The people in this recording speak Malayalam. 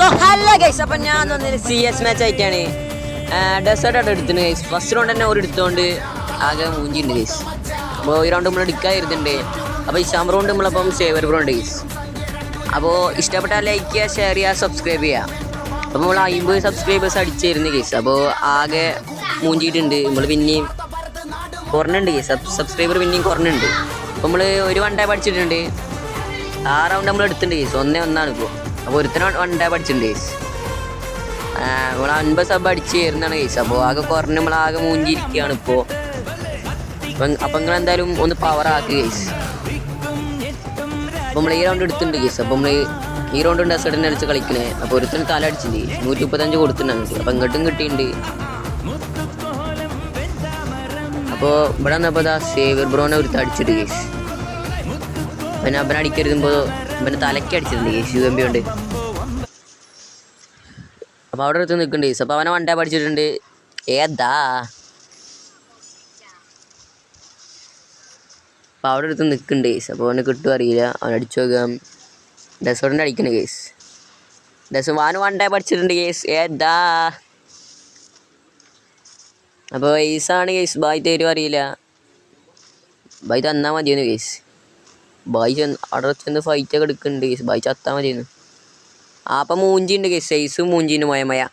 സോ ഹലോ ഗൈസ്, അപ്പം ഞാൻ വന്നൊരു CS മാച്ച് ആയിട്ടാണ്. ഡെസേർട്ട് ആയിട്ട് എടുത്തിട്ടുണ്ട് ഗൈസ്. ഫസ്റ്റ് റൗണ്ട് തന്നെ ഒരു എടുത്തുകൊണ്ട് ആകെ മൂഞ്ചിണ്ട് ഗൈസ്. അപ്പോൾ ഈ റൗണ്ട് നമ്മൾ എടുക്കാതിരുന്നുണ്ട്. അപ്പോൾ ഈ ശാം റൗണ്ട് നമ്മളപ്പം സേവർ ബ്രോ ഉണ്ട് ഗൈസ്. അപ്പോൾ ഇഷ്ടപ്പെട്ടാൽ ലൈക്ക് ചെയ്യുക, ഷെയർ ചെയ്യുക, സബ്സ്ക്രൈബ് ചെയ്യുക. അപ്പോൾ നമ്മൾ 50 സബ്സ്ക്രൈബേഴ്സ് അടിച്ചായിരുന്നു ഗൈസ്. അപ്പോൾ ആകെ മൂഞ്ചിയിട്ടുണ്ട്. നമ്മൾ പിന്നെയും കുറഞ്ഞുണ്ട് ഗൈസ്, സബ്സ്ക്രൈബർ പിന്നെയും കുറഞ്ഞുണ്ട്. അപ്പോൾ നമ്മൾ ഒരു 1 ടാപ്പ് അടിച്ചിട്ടുണ്ട്. ആ റൗണ്ട് നമ്മൾ എടുത്തിട്ടുണ്ട് ഗൈസ്. 1-1 ഇപ്പോൾ. അപ്പോൾ ഒരുത്തരം 1 ടാപ്പ് അടിച്ചിട്ടുണ്ട് ഗൈസ്. നമ്മൾ 50 സബ് അടിച്ച് കയറുന്നതാണ് ഗൈസ്. അപ്പോൾ ആകെ കുറഞ്ഞ് നമ്മളാകെ മൂഞ്ചിരിക്കുകയാണ് ഇപ്പോൾ. അപ്പം നിങ്ങൾ എന്തായാലും ഒന്ന് പവർ ആക്കുക ഗൈസ്. അപ്പോൾ നമ്മൾ ഈ റൗണ്ട് എടുത്തിട്ടുണ്ട് ഗൈസ്. അപ്പോൾ നമ്മൾ ഈ റൗണ്ട് ഡെസേർട്ടിനെ അടിച്ച് കളിക്കണേ. അപ്പോൾ ഒരുത്തിന് തല അടിച്ചിട്ടുണ്ട്, 135 കൊടുത്തിട്ടുണ്ട്. അപ്പോൾ ഇങ്ങോട്ടും കിട്ടിയിട്ടുണ്ട്. അപ്പോൾ ഇവിടെ വന്നപ്പോൾ ഇതാ സേവർ ബ്രോനെ ഒരുത്ത് അടിച്ചിട്ട് ഗൈസ്. പിന്നെ അവനെ അടിക്കരുതുമ്പോൾ പിന്നെ തലയ്ക്ക് അടിച്ചിട്ടുണ്ട് ഗൈസ്, UMP കൊണ്ട്. അപ്പോൾ അവിടെ അടുത്ത് നിൽക്കുന്നുണ്ട് ഗൈസ്. അപ്പോൾ അവനെ 1 ടാപ്പ് അടിച്ചിട്ടുണ്ട്. ഏതാ അപ്പോൾ അവിടെ അടുത്ത് നിൽക്കുന്നുണ്ട് ഗൈസ്. അപ്പോൾ അവന് കിട്ടും അറിയില്ല. അവൻ അടിച്ചു നോക്കാം. ഡെസേർട്ടിൻ്റെ അടിക്കണേ ഗൈസ്. വാന് 1 ടാപ്പ് അടിച്ചിട്ടുണ്ട് ഗൈസ്. ഏതാ അപ്പോൾ ഈസാണ് ഗൈസ്. ബായ് തരും അറിയില്ല. ബായ് തന്നാൽ മതിയെന്ന് ഗൈസ്. ബായ് അവിടെ ചെന്ന് ഫൈറ്റൊക്കെ എടുക്കുന്നുണ്ട് ഗൈസ്. ബായ് ചത്താൽ മതിയെന്ന്. അപ്പം മൂഞ്ചിയുണ്ട് ഗൈസ്. സൈസും മൂഞ്ചിയുണ്ട് മയ